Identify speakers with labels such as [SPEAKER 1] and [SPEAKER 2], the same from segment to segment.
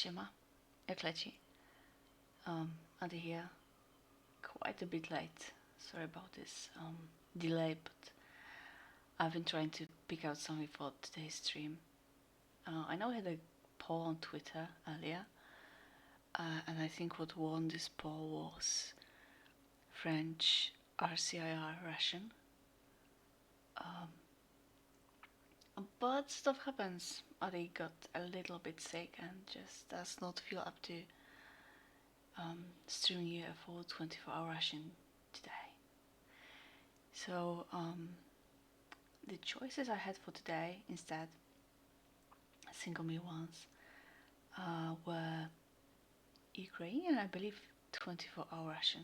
[SPEAKER 1] Siema, jak leci? Andy here, quite a bit late. Sorry about this delay, but I've been trying to pick out something for today's stream. I know I had a poll on Twitter earlier, and I think what won this poll was French RCIR ration. But stuff happens. Adi got a little bit sick and just does not feel up to streaming you a full 24-hour ration today. So the choices I had for today instead, single meal ones, were Ukrainian, I believe, 24-hour ration.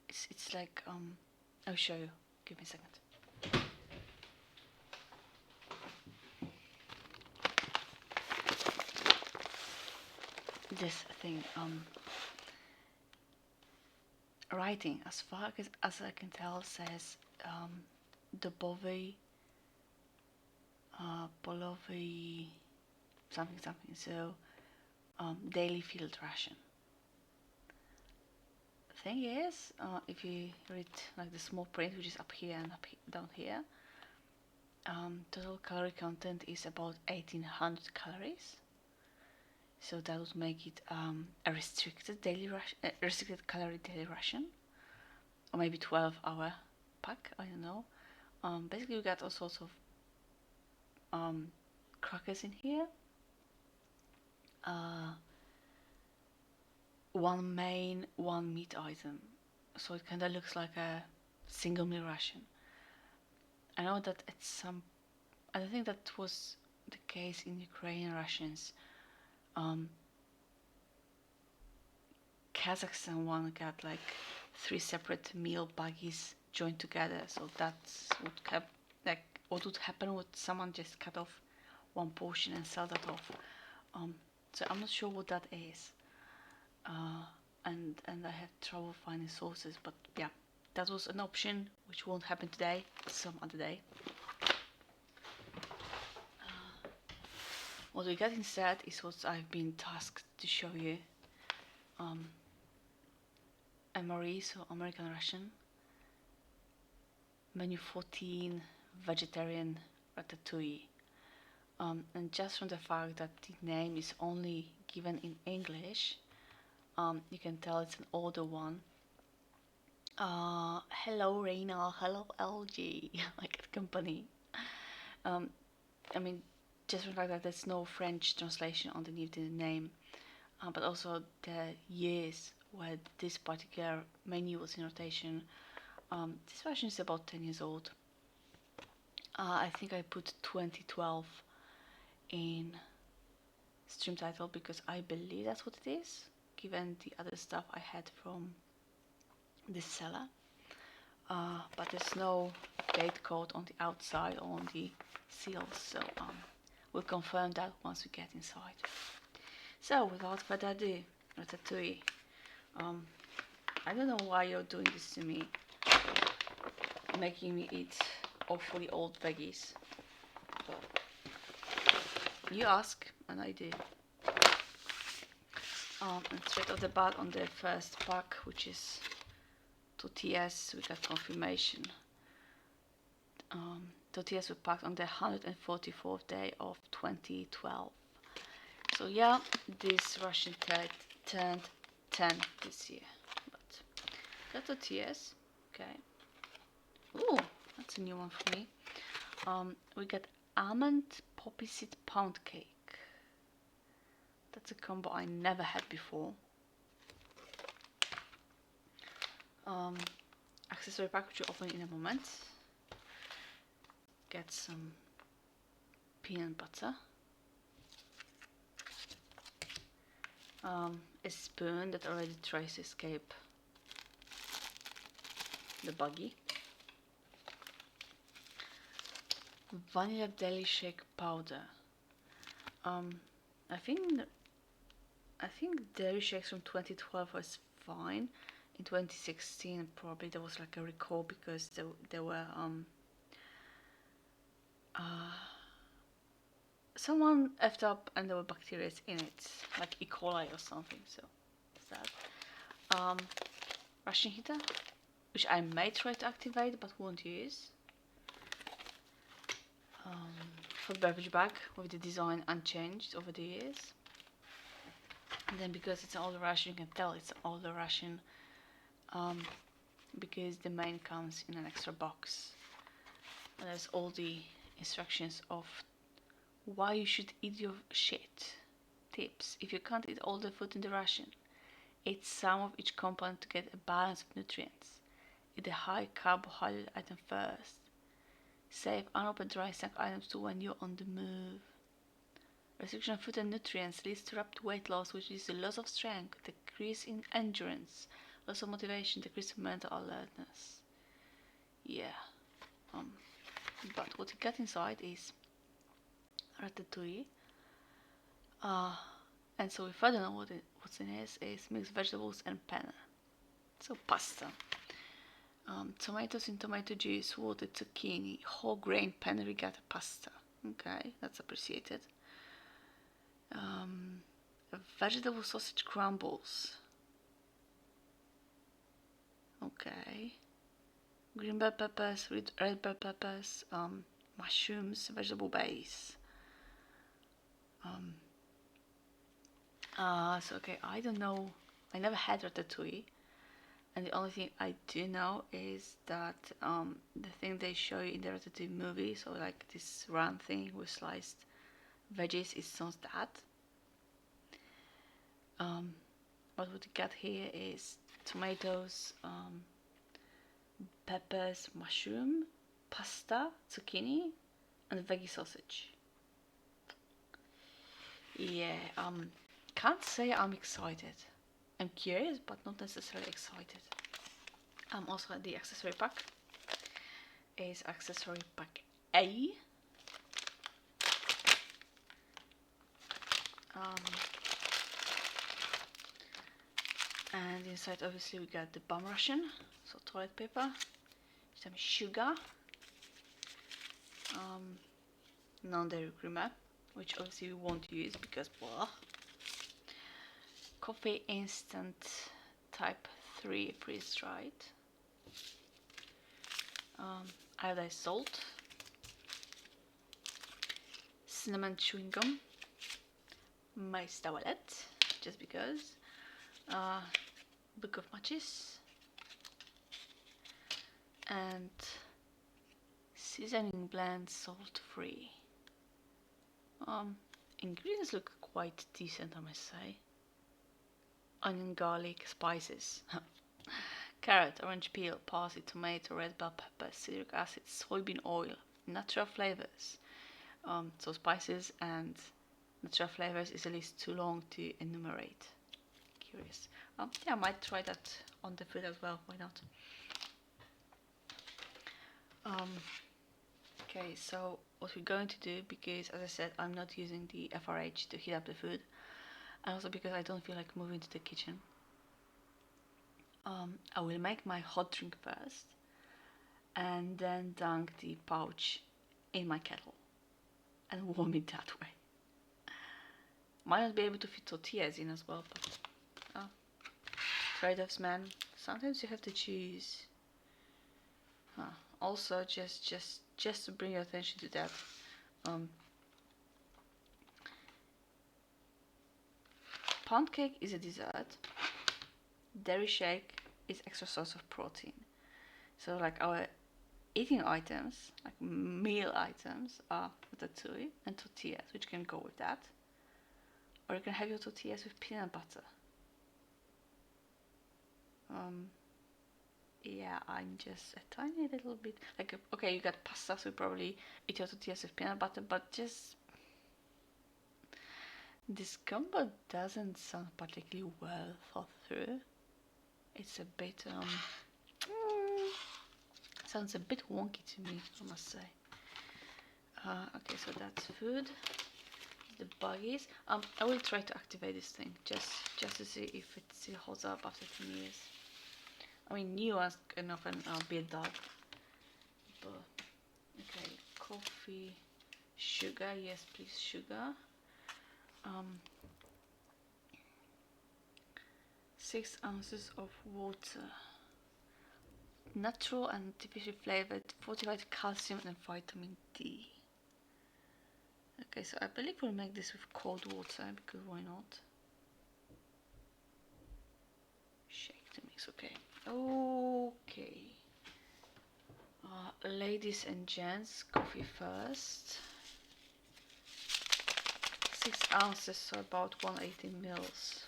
[SPEAKER 1] It's like I'll show you. Give me a second. This thing, writing, as far as I can tell, says Dobowy, Polowy, something. So daily field ration. Thing is, if you read like the small print, which is up here and down here, total calorie content is about 1800 calories. So that would make it a restricted calorie daily ration, or maybe 12-hour pack. I don't know. Basically, we got all sorts of crackers in here. One main, one meat item. So it kind of looks like a single meal ration. I know that I don't think that was the case in Ukrainian rations. Kazakhstan one got like 3 separate meal baggies joined together, so that's what would happen would someone just cut off one portion and sell that off. So I'm not sure what that is, and I had trouble finding sources, but yeah, that was an option which won't happen today, some other day. What we got instead is what I've been tasked to show you. MRE, so American Ration. Menu 14, vegetarian Ratatouille. And just from the fact that the name is only given in English, you can tell it's an older one. Hello Reina, hello LG, like a company. I mean, just from the fact that there's no French translation underneath the name, but also the years where this particular menu was in rotation. This version is about 10 years old. I think I put 2012 in stream title because I believe that's what it is, given the other stuff I had from this seller. But there's no date code on the outside or on the seals, so we'll confirm that once we get inside. So without further ado, Ratatouille. I don't know why you're doing this to me, making me eat awfully old veggies, but you ask and I do. And straight off the bat on the first pack, which is tortillas, we got confirmation. Tortillas were packed on the 144th day of 2012. So yeah, this ration turned 10 this year. But got tortillas, okay. Ooh, that's a new one for me. We got almond poppy seed pound cake. That's a combo I never had before. Accessory pack which we'll open in a moment. Get some peanut butter. A spoon that already tries to escape the buggy. Vanilla deli shake powder. I think dairy shakes from 2012 was fine. In 2016 probably there was like a recall because there were someone effed up and there were bacteria in it, like E. coli or something. So it's that. Ration heater, which I may try to activate but won't use. For the beverage bag with the design unchanged over the years. And then because it's an older ration, you can tell it's an older ration because the main comes in an extra box. And there's all the instructions of why you should eat your shit. Tips: if you can't eat all the food in the ration, eat some of each component to get a balance of nutrients. Eat the high carbohydrate item first. Save unopened dry snack items to when you're on the move. Restriction of food and nutrients leads to rapid weight loss, which is the loss of strength, decrease in endurance, loss of motivation, decrease in mental alertness. Yeah. But what you get inside is Ratatouille. And so if I don't know what's in it, is mixed vegetables and penne. So pasta. Tomatoes in tomato juice, water, zucchini, whole grain penne rigatto pasta. Okay, that's appreciated. Vegetable sausage crumbles. Okay. Green bell peppers, red bell peppers, mushrooms, vegetable base. So okay, I don't know. I never had ratatouille. And the only thing I do know is that the thing they show you in the Ratatouille movie, so like this round thing with sliced veggies, is not that. But what we got here is tomatoes, peppers, mushroom, pasta, zucchini, and veggie sausage. Yeah, can't say I'm excited. I'm curious, but not necessarily excited. Also, the accessory pack is accessory pack A. And inside, obviously, we got the bum ration, so toilet paper, some sugar, non-dairy creamer, which obviously we won't use because blah. Coffee instant type 3 freeze-dried. Iodized salt. Cinnamon chewing gum. Mace towelette, just because. Book of matches. And seasoning blend, salt-free. Ingredients look quite decent, I must say. Onion, garlic, spices. Carrot, orange peel, parsley, tomato, red bell pepper, citric acid, soybean oil, natural flavors. So spices and natural flavors is at least too long to enumerate. Curious. Yeah, I might try that on the food as well. Why not? Okay, so what we're going to do, because as I said, I'm not using the FRH to heat up the food, and also because I don't feel like moving to the kitchen. I will make my hot drink first and then dunk the pouch in my kettle and warm it that way. Might not be able to fit tortillas in as well, but trade-offs, man. Sometimes you have to choose. Also, just to bring your attention to that, pound cake is a dessert. Dairy shake is extra source of protein. So like our eating items, like meal items, are ratatouille and tortillas, which can go with that. Or you can have your tortillas with peanut butter. Yeah, I'm just a tiny little bit like, okay, you got pasta, so you probably eat your tortillas with peanut butter, but just this combo doesn't sound particularly well thought through. It's a bit sounds a bit wonky to me, I must say. Okay, so that's food. The buggies. I will try to activate this thing just to see if it still holds up after 10 years. I mean, new ones can often build up. But okay, coffee Sugar, yes please, sugar. 6 ounces of water. Natural and artificially flavored, fortified calcium and vitamin D. Okay, so I believe we'll make this with cold water, because why not? Shake the mix, okay. Okay. Ladies and gents, coffee first. 6 ounces, so about 180 mils.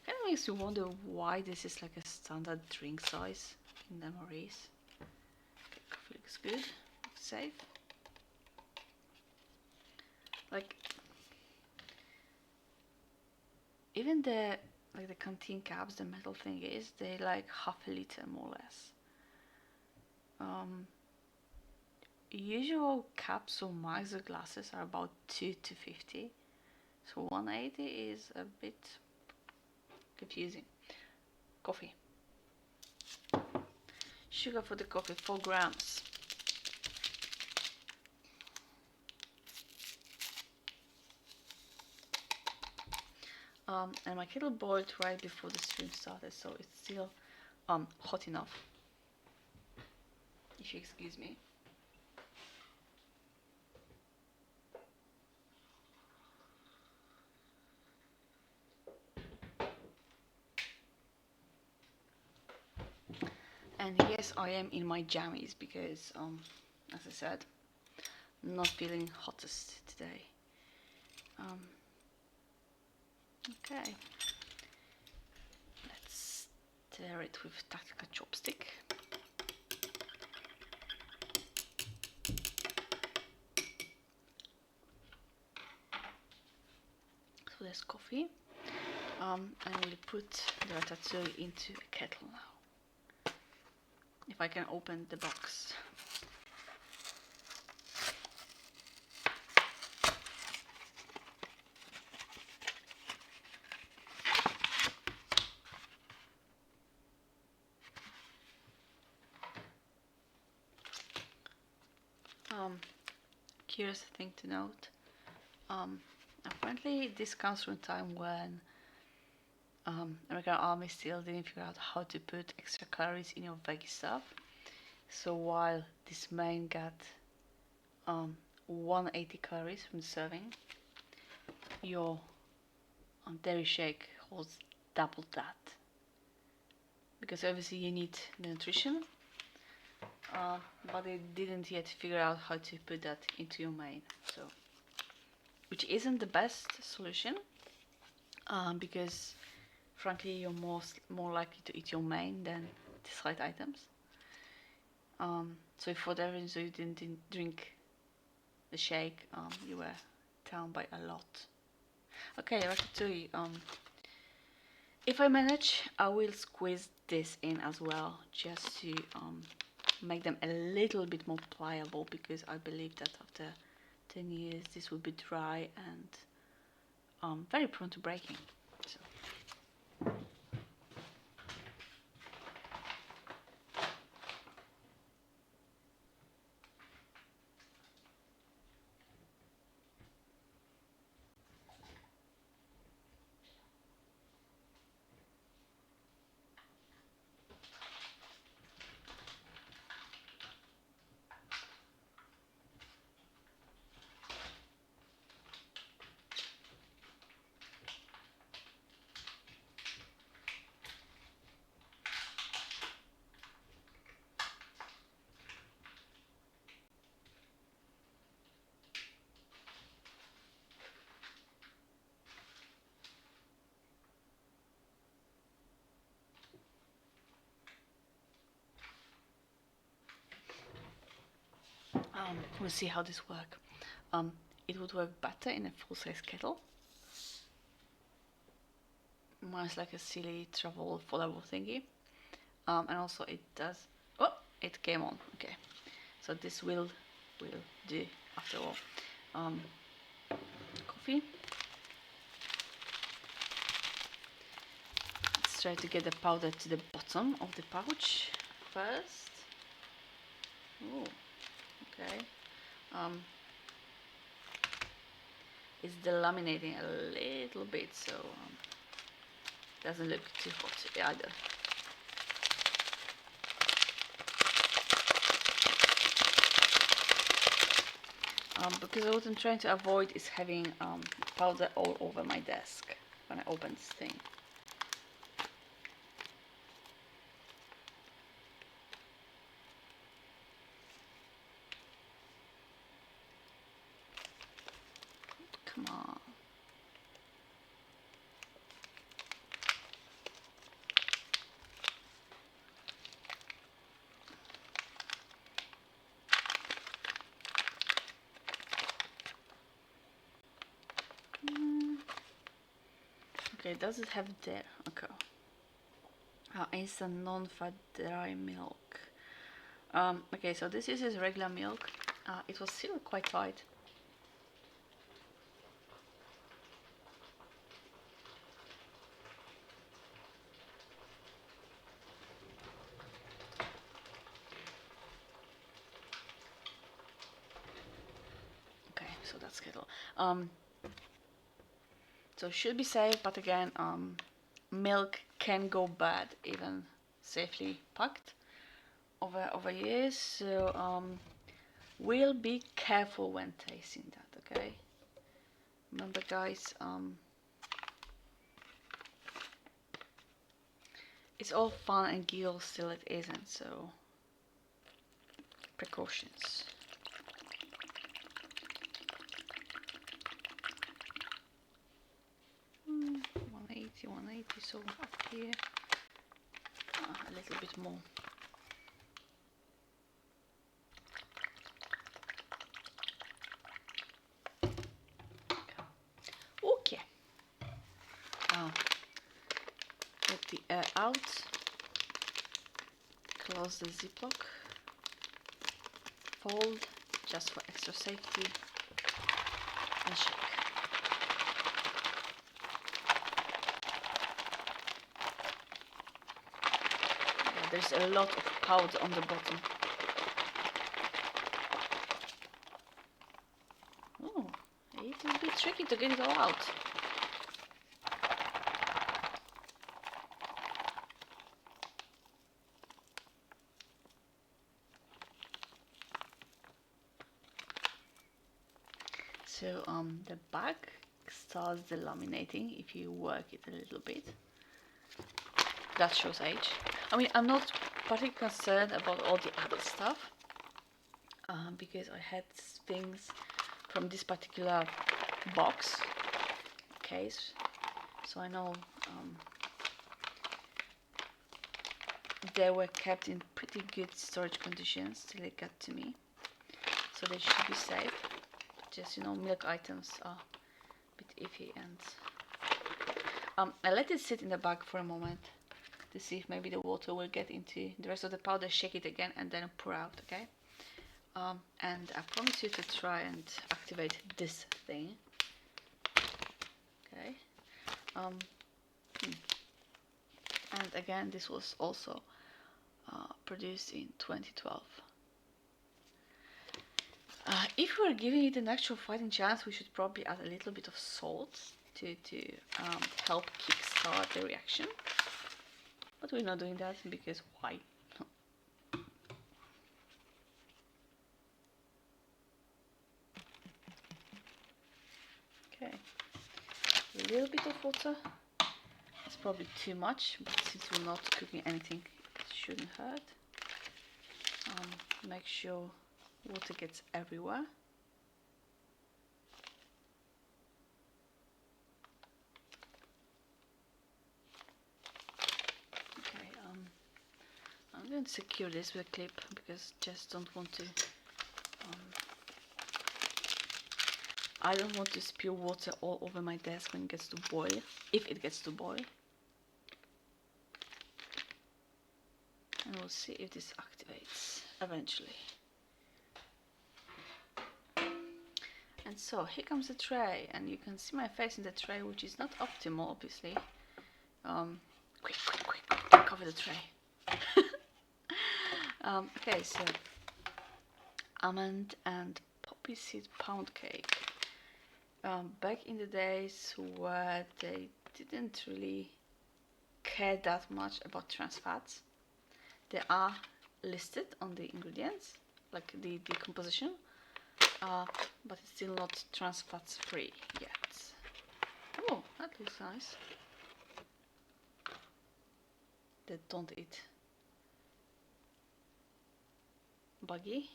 [SPEAKER 1] Kind of makes you wonder why this is like a standard drink size in MREs. Okay, coffee looks good, looks safe. Like, even the canteen caps, the metal thing is, they like half a liter more or less. Usual caps or mugs or glasses are about 2 to 50, so 180 is a bit confusing. Coffee. Sugar for the coffee, 4 grams. And my kettle boiled right before the stream started, so it's still hot enough, if you excuse me. And yes, I am in my jammies because, as I said, not feeling hottest today. Okay, let's stir it with tactical chopstick. So there's coffee, and we'll put the ratatouille into a kettle now. If I can open the box. Curious thing to note. Apparently this comes from a time when American Army still didn't figure out how to put extra calories in your veggie stuff. So while this main got 180 calories from the serving, your dairy shake holds double that. Because obviously you need the nutrition, but they didn't yet figure out how to put that into your main. So, which isn't the best solution, because frankly you're more likely to eat your main than the side items. So if for whatever reason you didn't drink the shake, you were down by a lot. Okay, ratatouille. If I manage, I will squeeze this in as well, just to make them a little bit more pliable, because I believe that after 10 years this will be dry and very prone to breaking. So. We'll see how this works. It would work better in a full-size kettle. Mine's like a silly travel foldable thingy. And also it does... Oh, it came on. Okay. So this will do after all. Coffee. Let's try to get the powder to the bottom of the pouch first. Oh, okay. It's delaminating a little bit, so doesn't look too hot either. Because what I'm trying to avoid is having powder all over my desk when I open this thing. Come on. Okay, does it have there? Okay. Instant non-fat dry milk. Okay, so this is regular milk. It was still quite tight. Okay, so that's kettle. So should be safe, but again, milk can go bad even safely packed over years. So we'll be careful when tasting that. Okay. Remember, guys. It's all fun and giggles till it isn't. So precautions. 180, so up here a little bit more. Okay. Let the air out. Close the ziplock. Fold just for extra safety and shake. There's a lot of powder on the bottom. Oh, it will be tricky to get it all out. So the back starts delaminating if you work it a little bit. That shows age. I mean, I'm not particularly concerned about all the other stuff because I had things from this particular box case, so I know they were kept in pretty good storage conditions till it got to me, so they should be safe. Just, you know, milk items are a bit iffy, and I let it sit in the bag for a moment to see if maybe the water will get into the rest of the powder. Shake it again and then pour out. Okay. And I promise you to try and activate this thing. Okay. And again, this was also produced in 2012. If we're giving it an actual fighting chance, we should probably add a little bit of salt to help kickstart the reaction. But we're not doing that because why? Okay, a little bit of water. It's probably too much, but since we're not cooking anything, it shouldn't hurt. Make sure water gets everywhere. Okay, I'm going to secure this with a clip because just don't want to. I don't want to spill water all over my desk when it gets to boil, if it gets to boil. And we'll see if this activates eventually. And so here comes the tray, and you can see my face in the tray, which is not optimal, obviously. Quick, cover the tray. Okay, so almond and poppy poppy seed pound cake. Back in the days where they didn't really care that much about trans fats, they are listed on the ingredients, like the composition, but it's still not trans fats free yet. Oh, that looks nice. They don't eat buggy.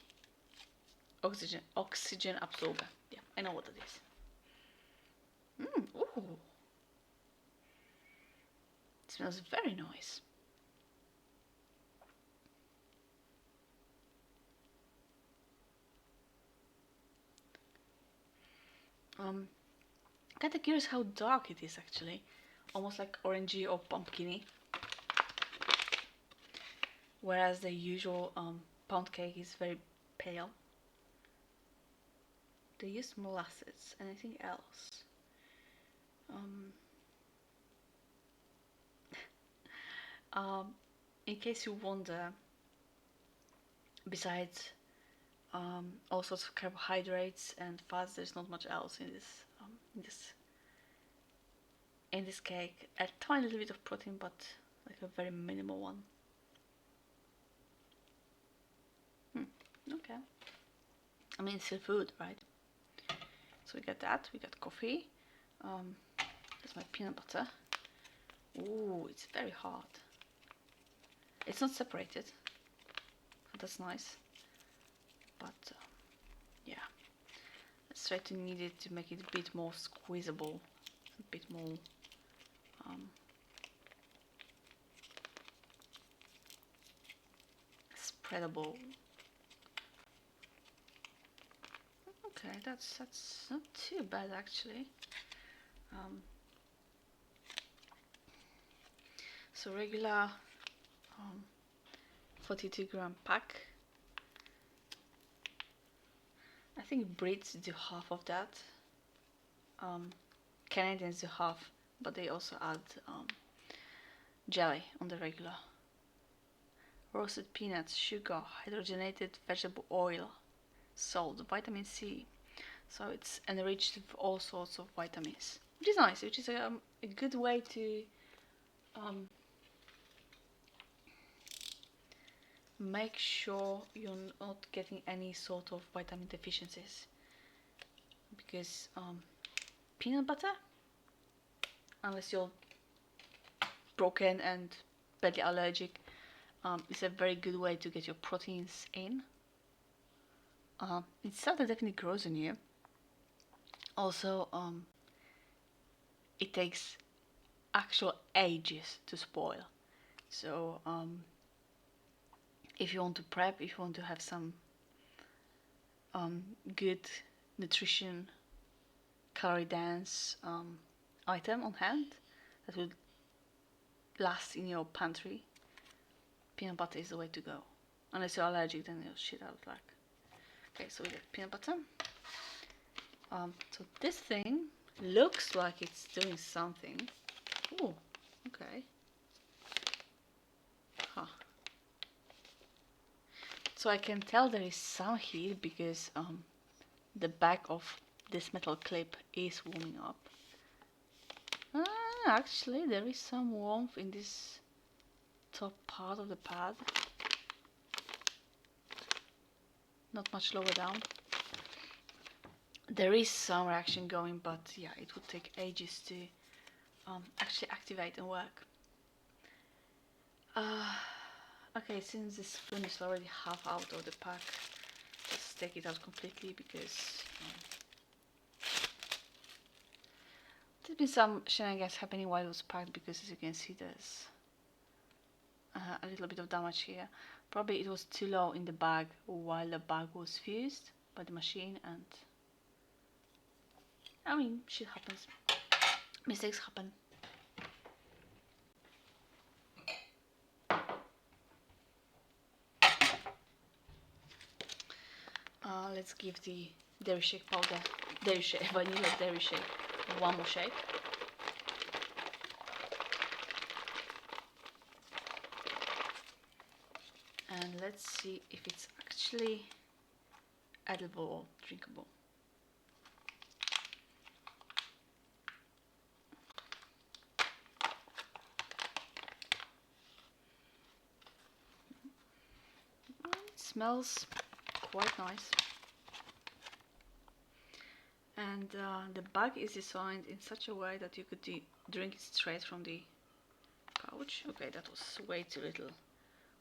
[SPEAKER 1] Oxygen absorber. Yeah, I know what it is. Ooh. It smells very nice. Kinda curious how dark it is actually. Almost like orangey or pumpkiny. Whereas the usual pound cake is very pale. They use molasses. Anything else? In case you wonder, besides all sorts of carbohydrates and fats, there's not much else in this cake. A tiny little bit of protein, but like a very minimal one. Okay. I mean, it's still food, right? So we got that. We got coffee. That's my peanut butter. Ooh, it's very hard. It's not separated. That's nice. But yeah, let's try to knead it to make it a bit more squeezable, a bit more spreadable. Okay, that's not too bad actually. So regular 42-gram pack. I think Brits do half of that. Canadians do half, but they also add jelly on the regular. Roasted peanuts, sugar, hydrogenated vegetable oil, salt, vitamin C. So it's enriched with all sorts of vitamins, which is nice, which is a good way to make sure you're not getting any sort of vitamin deficiencies, because peanut butter, unless you're broken and badly allergic, is a very good way to get your proteins in. It's stuff that definitely grows on you. Also, it takes actual ages to spoil. So if you want to prep, if you want to have some good nutrition, calorie dense item on hand that would last in your pantry, peanut butter is the way to go. Unless you're allergic, then you'll shit out of luck. Okay, so we got peanut butter. So this thing looks like it's doing something. Oh, okay. Huh. So I can tell there is some heat because the back of this metal clip is warming up. Actually, there is some warmth in this top part of the pad. Not much lower down. There is some reaction going, but yeah, it would take ages to actually activate and work. Okay, since this spoon is already half out of the pack, let's take it out completely because there's been some shenanigans happening while it was packed, because as you can see there's a little bit of damage here. Probably it was too low in the bag while the bag was fused by the machine, and I mean, shit happens. Mistakes happen. Let's give the dairy shake powder, vanilla dairy shake, one more shake. And let's see if it's actually edible or drinkable. It smells quite nice. And the bag is designed in such a way that you could drink it straight from the pouch. Okay, that was way too little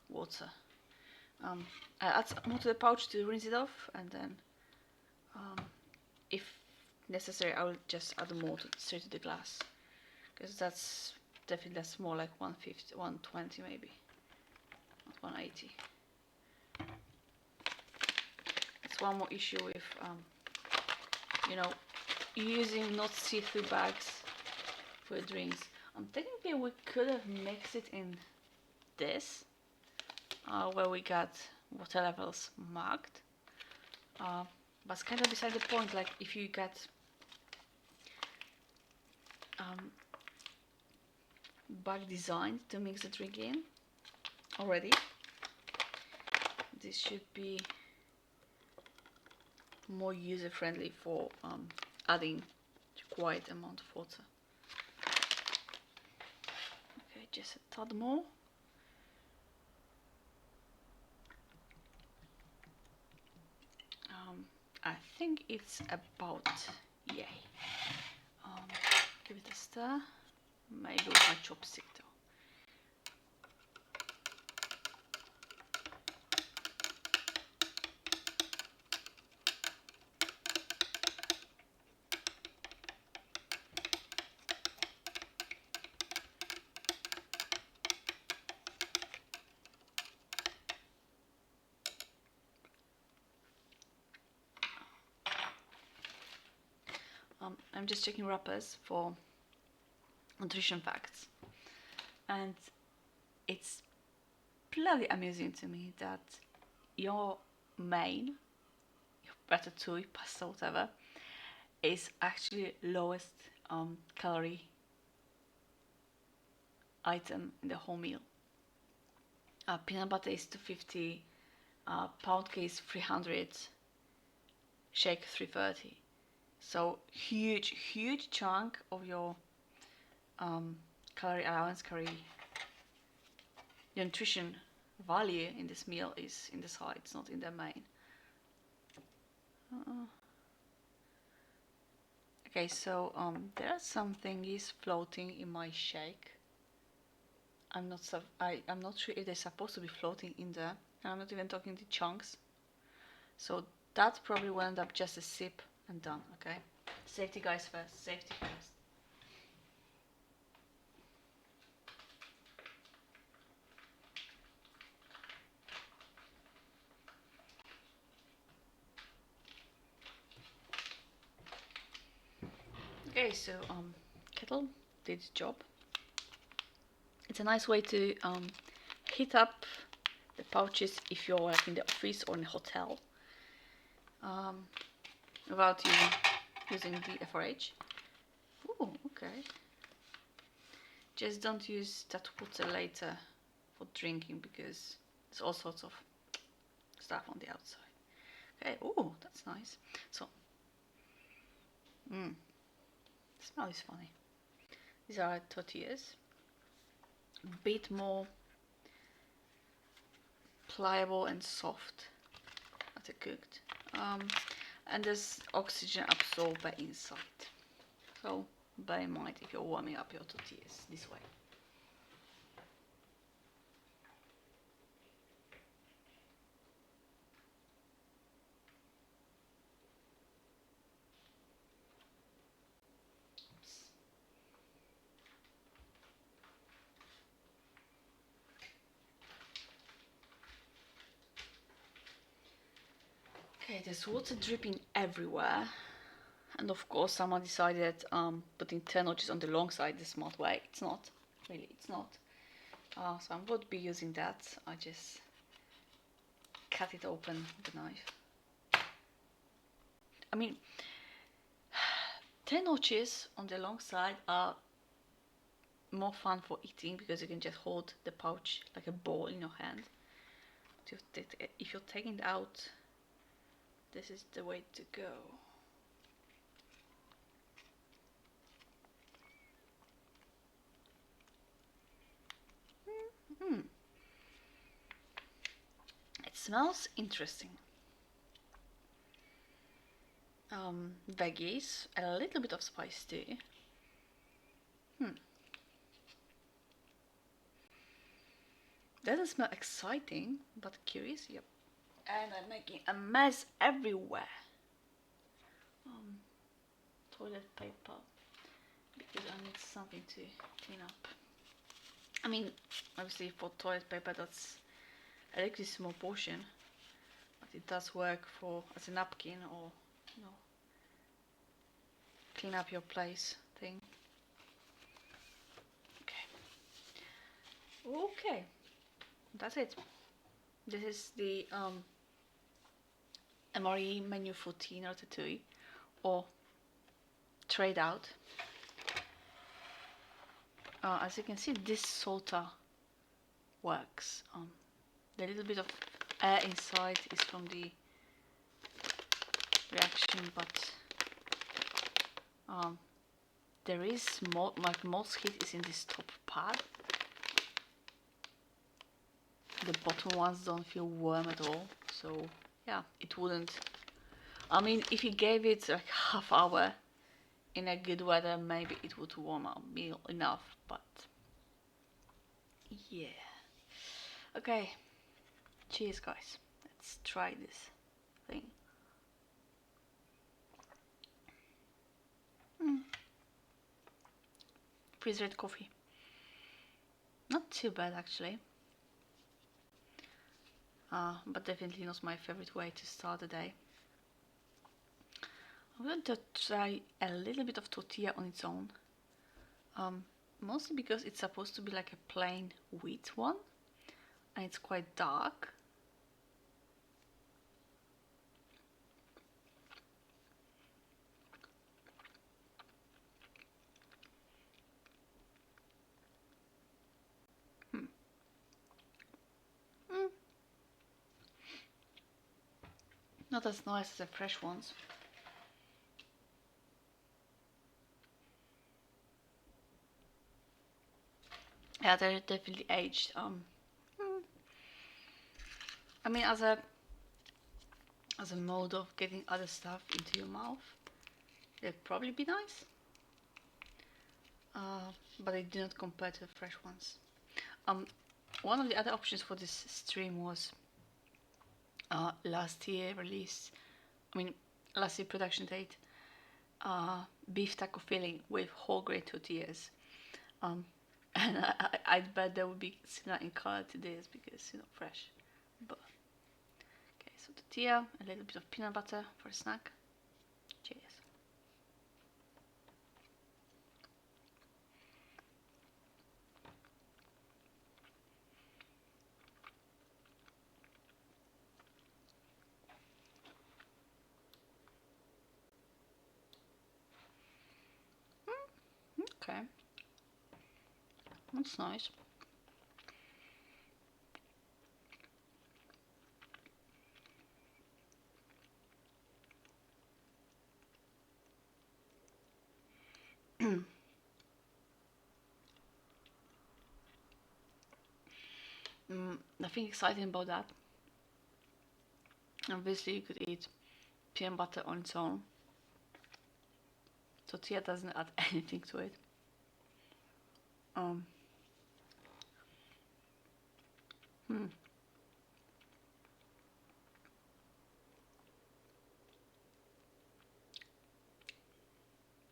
[SPEAKER 1] water. I add some more to the pouch to rinse it off, and then if necessary I will just add more straight to the glass, because that's more like 150, 120 maybe, not 180. That's one more issue with you know, using not see-through bags for your drinks. Technically we could have mixed it in this, where we got water levels marked, but it's kind of beside the point. Like if you got bag designed to mix the drink in already, this should be more user-friendly for adding quite amount of water. Okay, just a tad more. I think it's about yay. Give it a stir, maybe with my chopstick though. I'm just checking wrappers for nutrition facts, and it's bloody amusing to me that your main, your Ratatouille, pasta, whatever, is actually lowest calorie item in the whole meal. Peanut butter is 250, pound cake is 300, shake 330. So huge chunk of your calorie allowance, your nutrition value in this meal is in the sides, not in the main. Okay, so there are some thingies floating in my shake. I'm not sure if they're supposed to be floating in there. And I'm not even talking the chunks. So that probably will end up just a sip and done. Okay, safety guys first. Safety first. Okay, so kettle did its job. It's a nice way to heat up the pouches if you're like in the office or in a hotel, without using the FRH. Oh, okay. Just don't use that water later for drinking, because there's all sorts of stuff on the outside. Okay, oh, that's nice. So, the smell is funny. These are tortillas, a bit more pliable and soft as they're cooked, and there's oxygen absorber inside. So bear in mind if you're warming up your tortillas this way. Okay, there's water dripping everywhere, and of course someone decided putting 10 notches on the long side the smart way. It's not, really, it's not. So I won't be using that. I just cut it open with a knife. I mean, 10 notches on the long side are more fun for eating, because you can just hold the pouch like a ball in your hand. If you're taking it out this is the way to go. Mm. It smells interesting. Veggies, a little bit of spice too. Doesn't smell exciting, but curious, yep. And I'm making a mess everywhere. Toilet paper, because I need something to clean up. I mean, obviously for toilet paper that's a really small portion, but it does work for as a napkin or, you know, clean up your place thing. Okay, that's it. This is the MRE menu for tea Ratatouille, or trade out. As you can see, this salter works. The little bit of air inside is from the reaction, but there is more, like most heat is in this top pad. The bottom ones don't feel warm at all, so yeah, it wouldn't. I mean, if you gave it like half hour in a good weather, maybe it would warm up be enough, but yeah. Okay, cheers guys. Let's try this thing. Freeze-dried coffee. Not too bad actually. But definitely not my favorite way to start the day. I'm going to try a little bit of tortilla on its own. Mostly because it's supposed to be like a plain wheat one, and it's quite dark. Not as nice as the fresh ones. Yeah, they're definitely aged. I mean, as a mode of getting other stuff into your mouth, they'd probably be nice. But they do not compare to the fresh ones. One of the other options for this stream was last year production date, beef taco filling with whole grain tortillas. And I'd bet they would be similar in color to this because, you know, fresh. But okay, so tortilla, a little bit of peanut butter for a snack. Cheers. Okay, that's nice. Nothing exciting about that. Obviously, you could eat peanut butter on its own. Tortilla doesn't add anything to it.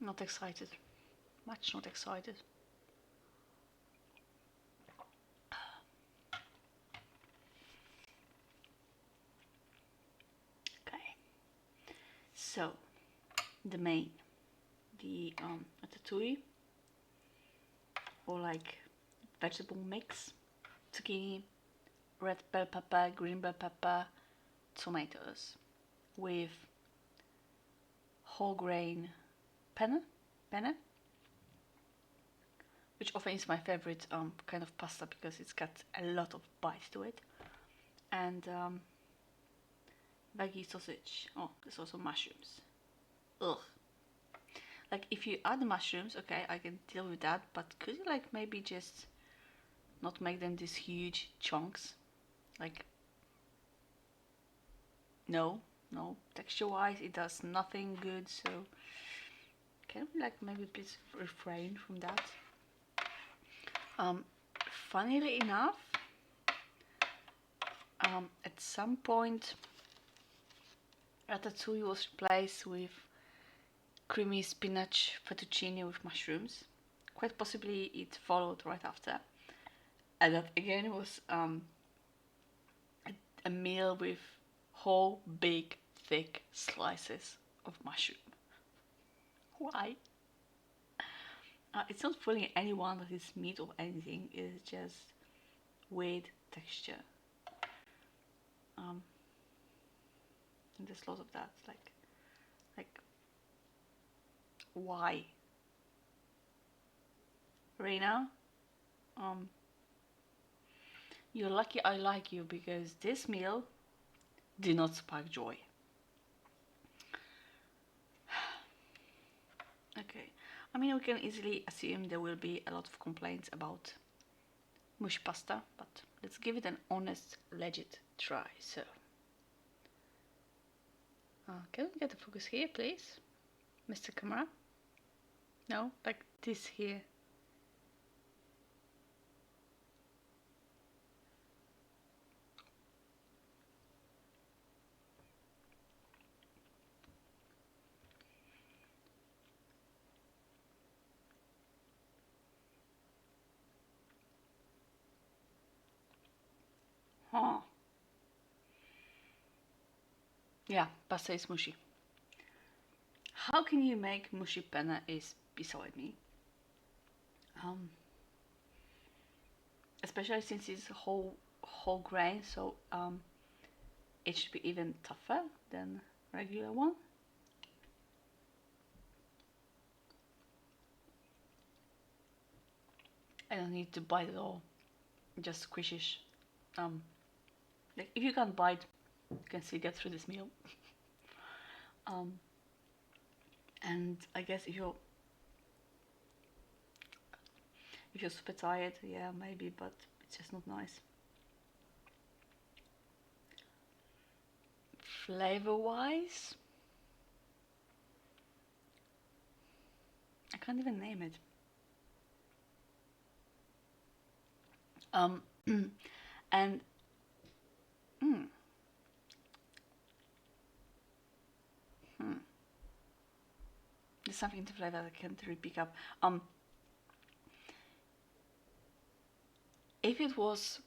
[SPEAKER 1] Not excited. Much not excited. Okay. So, the main. The ratatouille, or like vegetable mix, zucchini, red bell pepper, green bell pepper, tomatoes, with whole grain penne, which often is my favorite kind of pasta because it's got a lot of bite to it, and veggie sausage. Oh, there's also mushrooms. Ugh. Like if you add the mushrooms, okay, I can deal with that. But could you like maybe just not make them these huge chunks? Like no, no. Texture-wise, it does nothing good. So can we like maybe please refrain from that? Um, funnily enough, at some point, Ratatouille was replaced with creamy spinach fettuccine with mushrooms. Quite possibly it followed right after. And that again was a meal with whole big thick slices of mushroom. Why? It's not fooling anyone that it's meat or anything, it's just weird texture. And there's lots of that. Like, why? Reina, you're lucky I like you because this meal did not spark joy. Okay, I mean, we can easily assume there will be a lot of complaints about mush pasta, but let's give it an honest, legit try. So, can we get the focus here, please, Mr. Camera? No, like this here. Huh. Yeah, pasta is mushy. How can you make mushy penne is beside me. Um, Especially since it's whole grain, so it should be even tougher than regular one. I don't need to bite it all, just squishish. Um, like if you can't bite, you can still get through this meal. Um, and I guess if you're super tired, yeah, maybe, but it's just not nice. Flavor wise, I can't even name it. Um, and mm, hmm, there's something in the flavor that I can't really pick up. If it was,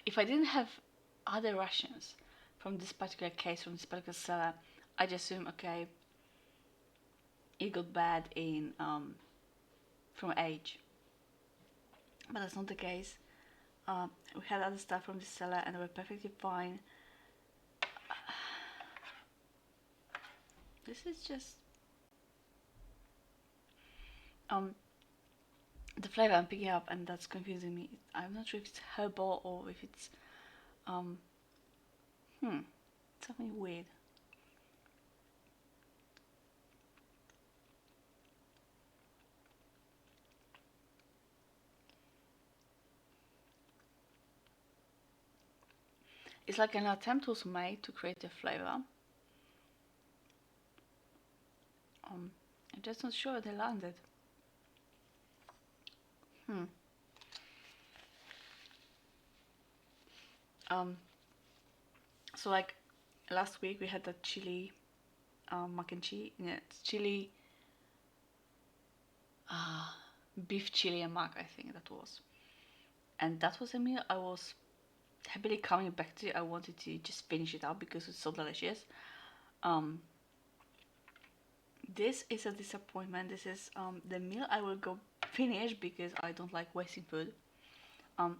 [SPEAKER 1] if I didn't have other rations from this particular case, from this particular seller, I'd assume okay, it got bad in from age, but that's not the case. We had other stuff from this seller and they were perfectly fine. This is just the flavor I'm picking up, and that's confusing me. I'm not sure if it's herbal or if it's um something weird. It's like an attempt was made to create a flavor. I'm just not sure they landed. Hmm. Um. So like last week we had that chili, mac and cheese. Yeah, it's chili, beef chili and mac. I think that was, and that was a meal I was happily coming back to. I wanted to just finish it up because it's so delicious. Um. This is a disappointment. This is the meal I will go finish because I don't like wasting food.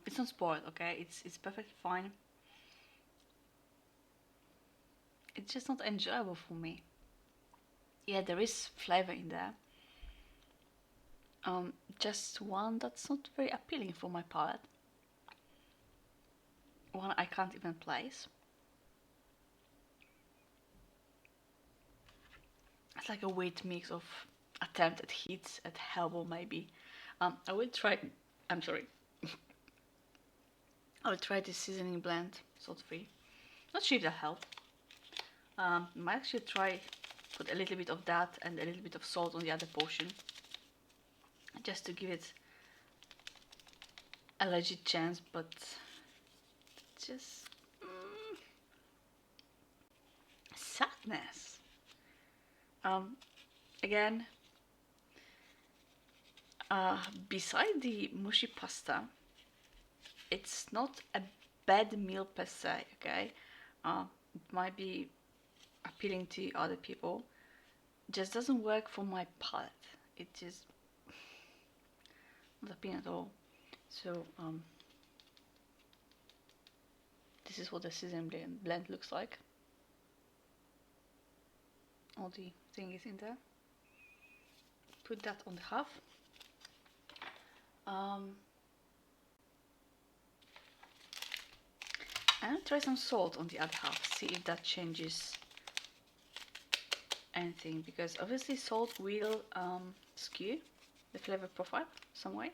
[SPEAKER 1] It's not spoiled, okay? It's perfectly fine. It's just not enjoyable for me. Yeah, there is flavor in there. Just one that's not very appealing for my palate. One I can't even place. It's like a weird mix of attempt at hits at herbal maybe. I will try. I'm sorry. I will try this seasoning blend, salt free. Not sure if that help. Might actually try put a little bit of that and a little bit of salt on the other portion, just to give it a legit chance. But just sadness. Again, beside the mushy pasta, it's not a bad meal per se, okay? It might be appealing to other people. It just doesn't work for my palate. It just not appealing at all. So this is what the seasoning blend looks like. All the thing is in there. Put that on the half. And try some salt on the other half. See if that changes anything, because obviously salt will skew the flavor profile some way.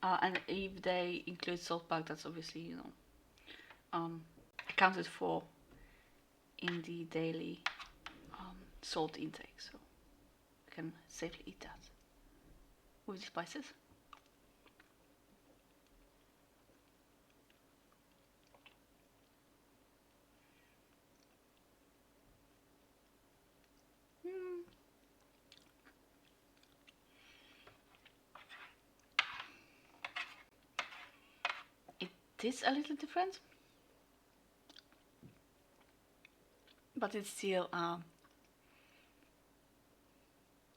[SPEAKER 1] And if they include salt pack, that's obviously, you know, accounted for in the daily salt intake, so you can safely eat that with the spices. It is a little different, but it's still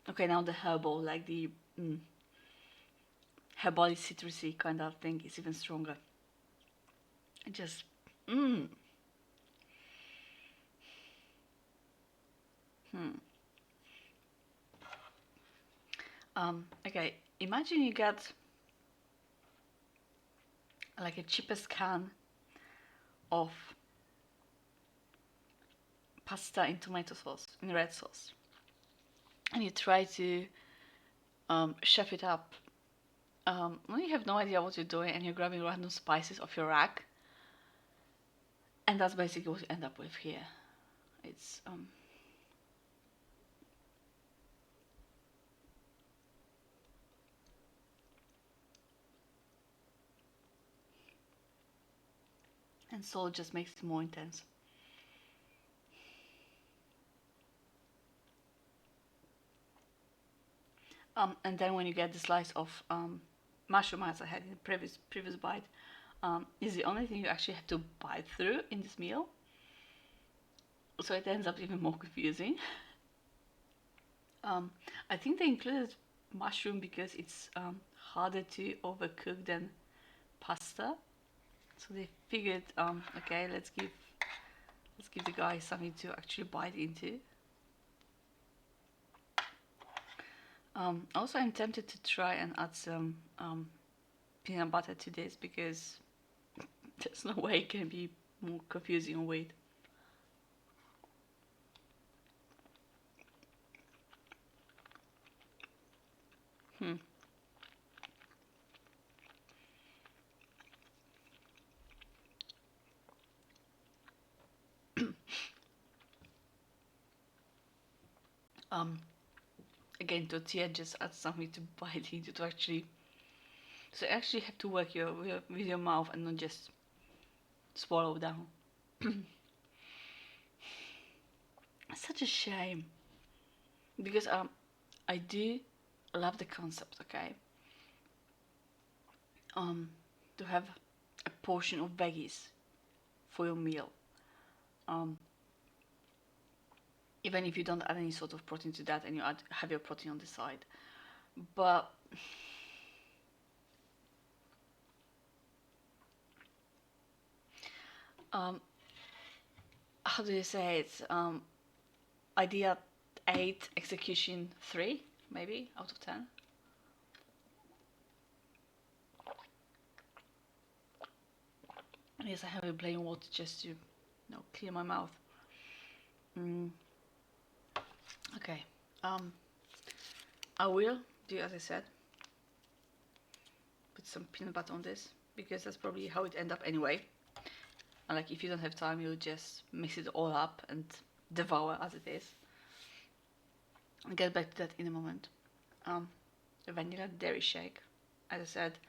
[SPEAKER 1] okay. Now the herbal, like the herbal citrusy kind of thing, is even stronger. It just okay, imagine you get like a cheapest can of pasta in tomato sauce, in red sauce, and you try to chef it up. When you have no idea what you're doing and you're grabbing random spices off your rack, and that's basically what you end up with here. It's and salt just makes it more intense. And then when you get the slice of mushroom, as I had in the previous bite, is the only thing you actually have to bite through in this meal. So it ends up even more confusing. I think they included mushroom because it's harder to overcook than pasta. So they figured, okay, let's give the guy something to actually bite into. Also, I'm tempted to try and add some peanut butter to this, because there's no way it can be more confusing or weird. Again, tortilla just adds something to bite into, to actually. So you actually have to work with your mouth and not just swallow down. It's such a shame, because I do love the concept, okay. To have a portion of veggies for your meal. Even if you don't add any sort of protein to that and you have your protein on the side. But how do you say it? Idea 8, execution 3, maybe out of 10. Yes, I have a plain water just to, clear my mouth. Okay. I will do as I said. Put some peanut butter on this because that's probably how it end up anyway. And like if you don't have time, you'll just mix it all up and devour as it is. I'll get back to that in a moment. A vanilla dairy shake, as I said,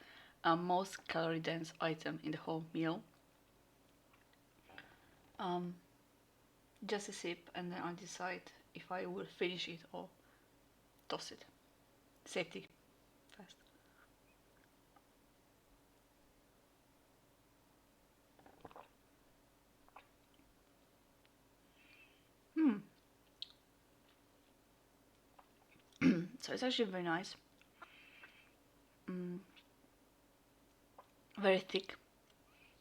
[SPEAKER 1] most calorie dense item in the whole meal. Just a sip and then I'll decide if I will finish it or toss it. Safety first. So it's actually very nice. Very thick.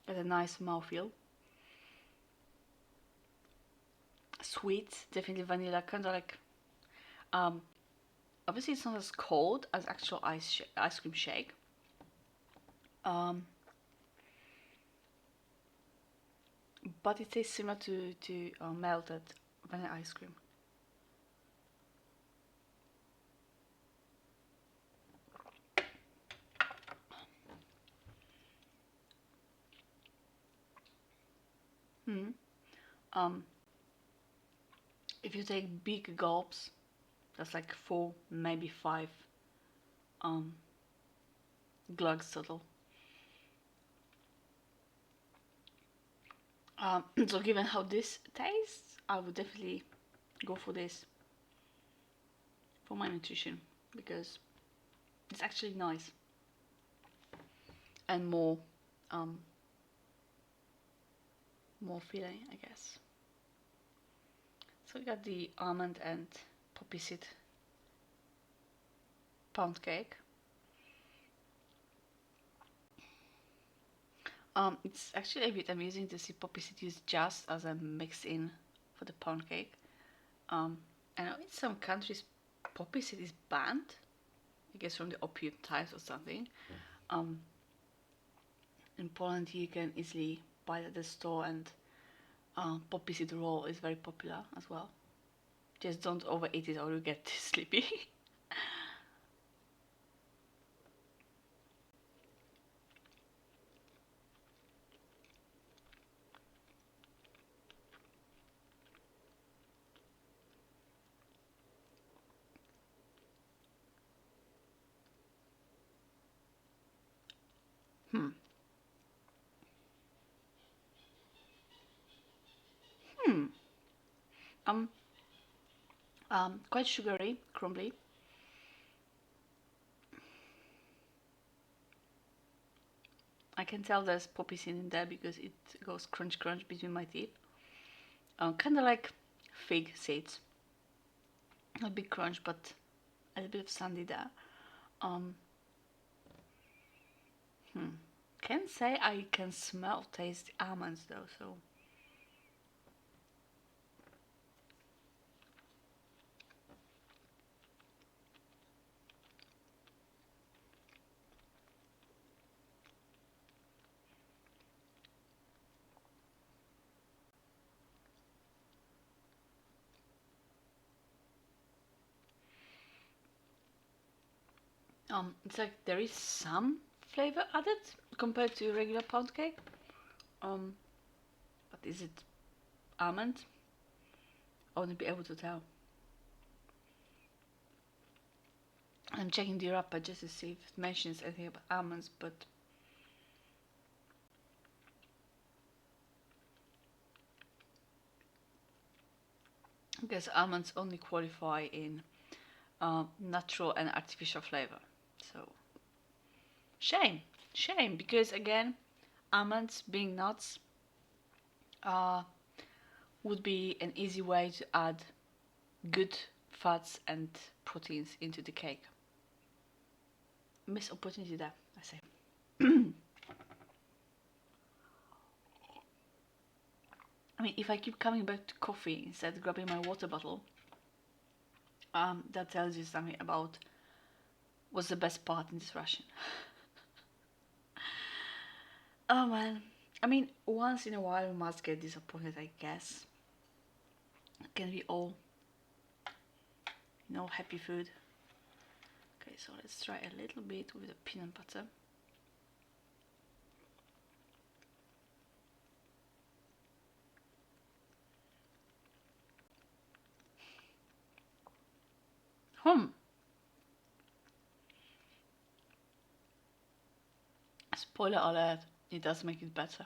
[SPEAKER 1] Got a nice mouthfeel. Sweet, definitely vanilla, kind of like. Obviously, it's not as cold as actual ice cream shake. But it tastes similar to melted vanilla ice cream. If you take big gulps, that's like 4, maybe 5 glugs total. So given how this tastes, I would definitely go for this for my nutrition because it's actually nice and more filling, I guess. So we got the almond and poppy seed pound cake. It's actually a bit amusing to see poppy seed used just as a mix-in for the pound cake. I know in some countries poppy seed is banned, I guess from the opium times or something. In Poland you can easily buy it at the store, and poppy seed roll is very popular as well. Just don't overeat it or you get sleepy. Quite sugary, crumbly. I can tell there's poppy seed in there because it goes crunch crunch between my teeth. Kind of like fig seeds. Not a big crunch, but a little bit of sandy there. Can't say I can smell, taste almonds though, so. It's like there is some flavor added compared to regular pound cake. But is it almond? I wouldn't be able to tell. I'm checking the wrapper just to see if it mentions anything about almonds, but I guess almonds only qualify in natural and artificial flavor. So shame, because again, almonds being nuts would be an easy way to add good fats and proteins into the cake. Missed opportunity there, I say. I mean, if I keep coming back to coffee instead of grabbing my water bottle, that tells you something about what's the best part in this ration. Oh man. I mean, once in a while we must get disappointed, I guess. Can we all, happy food? Okay, so let's try a little bit with the peanut butter. Spoiler alert, it does make it better.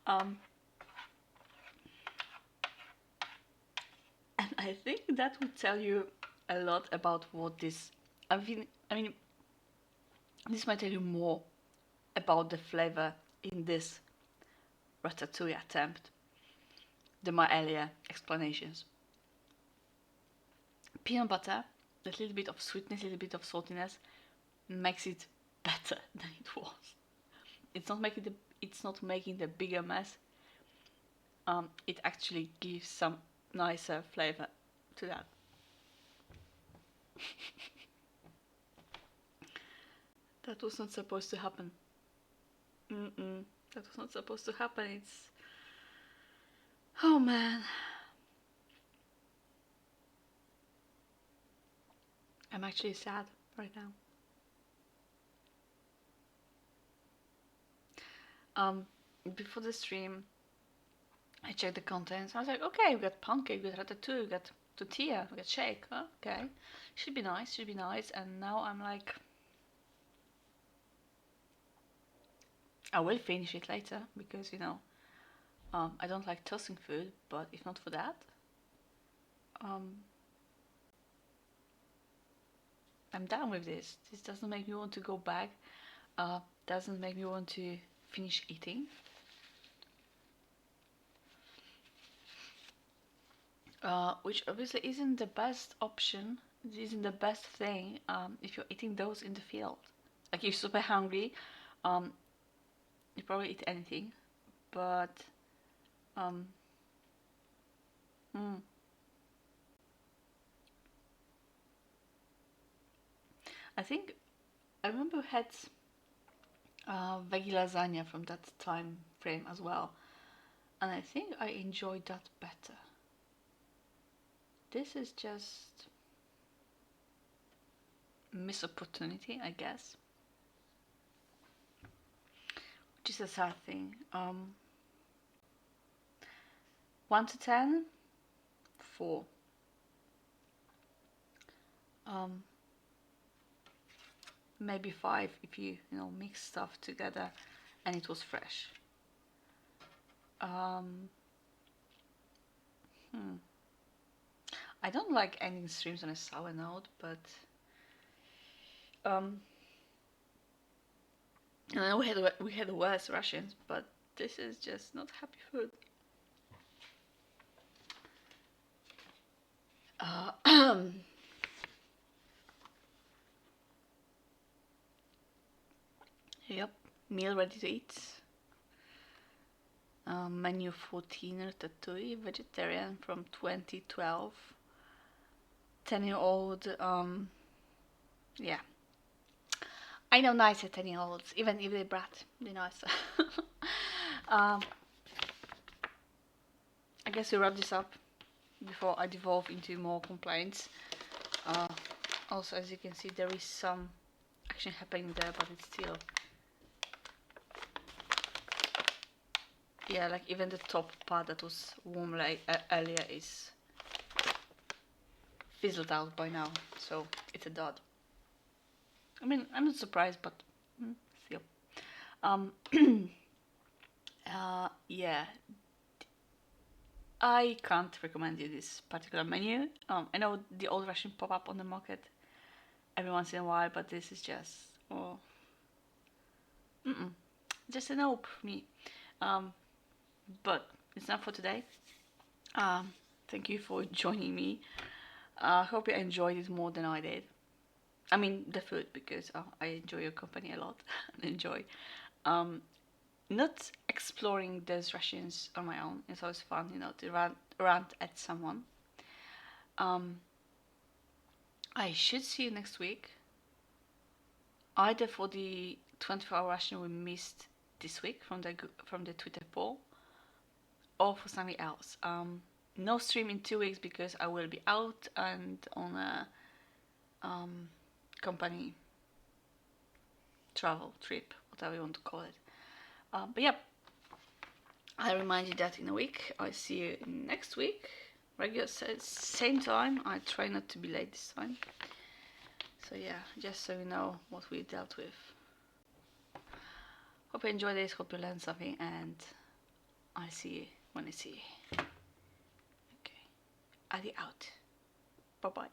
[SPEAKER 1] um, and I think that would tell you a lot about what this. I mean, this might tell you more about the flavor in this Ratatouille attempt than my earlier explanations. Peanut butter, a little bit of sweetness, a little bit of saltiness, makes it better than it was. It's not making the bigger mess. It actually gives some nicer flavor to that. That was not supposed to happen. That was not supposed to happen. It's... Oh man. I'm actually sad right now. Before the stream, I checked the contents. I was like, okay, we got pancake, we got ratatouille, we got tortilla, we got shake. Okay, should be nice. And now I'm like, I will finish it later because I don't like tossing food. But if not for that, I'm done with this. This doesn't make me want to go back. Doesn't make me want to finish eating. Which obviously isn't the best option. It isn't the best thing if you're eating those in the field. Like if you're super hungry, you probably eat anything. But I think I remember we had veggie lasagna from that time frame as well, and I think I enjoyed that better. This is just missed opportunity, I guess, which is a sad thing. 1 to 10, 4. Maybe 5 if you mix stuff together and it was fresh. I don't like ending streams on a sour note, but and I know we had worse rations, but this is just not happy food. Yep, meal ready to eat. Menu 14 Ratatouille, vegetarian from 2012. 10-year-old, yeah. I know nicer 10-year-olds, even if they're brat, they're nicer. I guess we wrap this up before I devolve into more complaints. Also, as you can see, there is some action happening there, but it's still... Yeah, like even the top part that was warm earlier is fizzled out by now, so it's a dud. I mean, I'm not surprised, but still. Yeah, I can't recommend you this particular menu. I know the old Russian pop up on the market every once in a while, but this is just just a nope for me. But it's not for today. Thank you for joining me. I hope you enjoyed it more than I did. I mean the food, because I enjoy your company a lot and enjoy not exploring those Russians on my own. It's always fun, to rant at someone. I should see you next week. either for the 24-hour ration we missed this week from the Twitter poll, or for something else. No stream in 2 weeks because I will be out and on a company travel trip, whatever you want to call it. But yeah, I remind you that in a week. I see you next week, regular same time. I try not to be late this time. So yeah, just so you know what we dealt with. Hope you enjoyed this, hope you learned something, and I'll see you when I see you. Okay, Adi out. Bye bye.